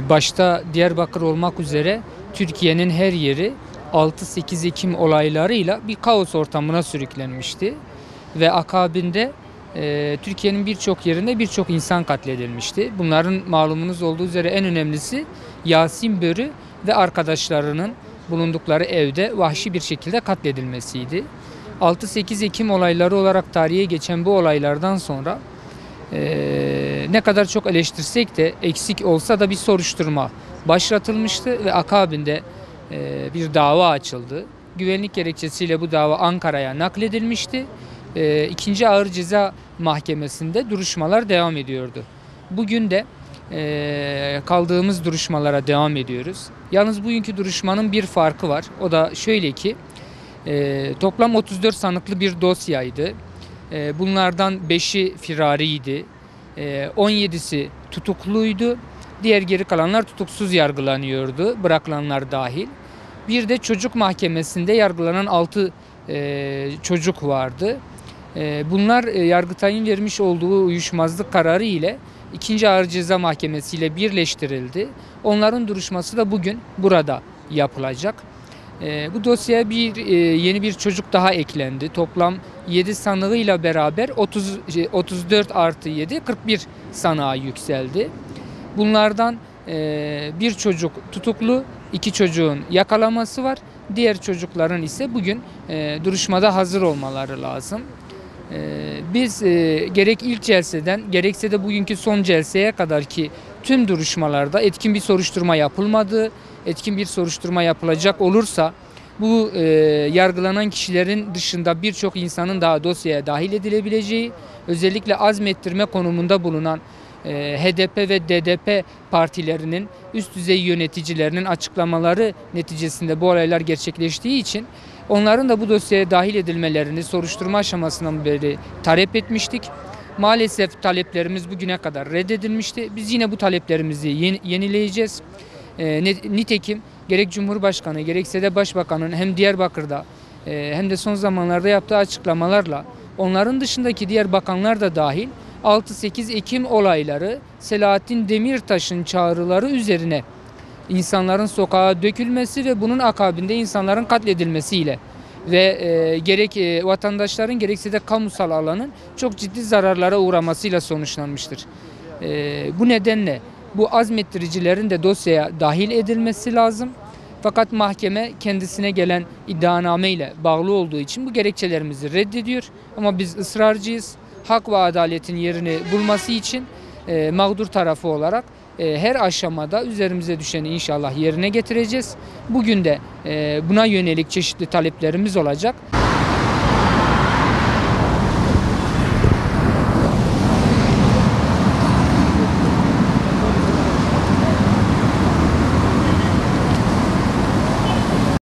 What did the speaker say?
Başta Diyarbakır olmak üzere Türkiye'nin her yeri 6-8 Ekim olaylarıyla bir kaos ortamına sürüklenmişti. Ve akabinde Türkiye'nin birçok yerinde birçok insan katledilmişti. Bunların malumunuz olduğu üzere en önemlisi Yasin Börü ve arkadaşlarının bulundukları evde vahşi bir şekilde katledilmesiydi. 6-8 Ekim olayları olarak tarihe geçen bu olaylardan sonra ne kadar çok eleştirsek de eksik olsa da bir soruşturma başlatılmıştı ve akabinde bir dava açıldı. Güvenlik gerekçesiyle bu dava Ankara'ya nakledilmişti. 2. Ağır Ceza Mahkemesi'nde duruşmalar devam ediyordu. Bugün de kaldığımız duruşmalara devam ediyoruz. Yalnız bugünkü duruşmanın bir farkı var. O da şöyle ki toplam 34 sanıklı bir dosyaydı. Bunlardan 5'i firariydi. 17'si tutukluydu. Diğer geri kalanlar tutuksuz yargılanıyordu. Bırakılanlar dahil. Bir de çocuk mahkemesinde yargılanan 6 çocuk vardı. Bunlar Yargıtay'ın vermiş olduğu uyuşmazlık kararı ile 2. Ağır Ceza Mahkemesi ile birleştirildi. Onların duruşması da bugün burada yapılacak. Bu dosyaya yeni bir çocuk daha eklendi. Toplam 7 sanığıyla beraber 34 artı 7, 41 sanığa yükseldi. Bunlardan bir çocuk tutuklu, 2 çocuğun yakalaması var. Diğer çocukların ise bugün duruşmada hazır olmaları lazım. Biz gerek ilk celseden gerekse de bugünkü son celseye kadar ki tüm duruşmalarda etkin bir soruşturma yapılmadı. Etkin bir soruşturma yapılacak olursa bu yargılanan kişilerin dışında birçok insanın daha dosyaya dahil edilebileceği, özellikle azmettirme konumunda bulunan HDP ve DDP partilerinin üst düzey yöneticilerinin açıklamaları neticesinde bu olaylar gerçekleştiği için onların da bu dosyaya dahil edilmelerini soruşturma aşamasından beri talep etmiştik. Maalesef taleplerimiz bugüne kadar reddedilmişti. Biz yine bu taleplerimizi yenileyeceğiz. Nitekim gerek Cumhurbaşkanı gerekse de Başbakan'ın hem Diyarbakır'da hem de son zamanlarda yaptığı açıklamalarla onların dışındaki diğer bakanlar da dahil 6-8 Ekim olayları Selahattin Demirtaş'ın çağrıları üzerine insanların sokağa dökülmesi ve bunun akabinde insanların katledilmesiyle ve gerek vatandaşların gerekse de kamusal alanın çok ciddi zararlara uğramasıyla sonuçlanmıştır. Bu nedenle bu azmettiricilerin de dosyaya dahil edilmesi lazım. Fakat mahkeme kendisine gelen iddianame ile bağlı olduğu için bu gerekçelerimizi reddediyor. Ama biz ısrarcıyız. Hak ve adaletin yerini bulması için mağdur tarafı olarak her aşamada üzerimize düşeni inşallah yerine getireceğiz. Bugün de buna yönelik çeşitli taleplerimiz olacak.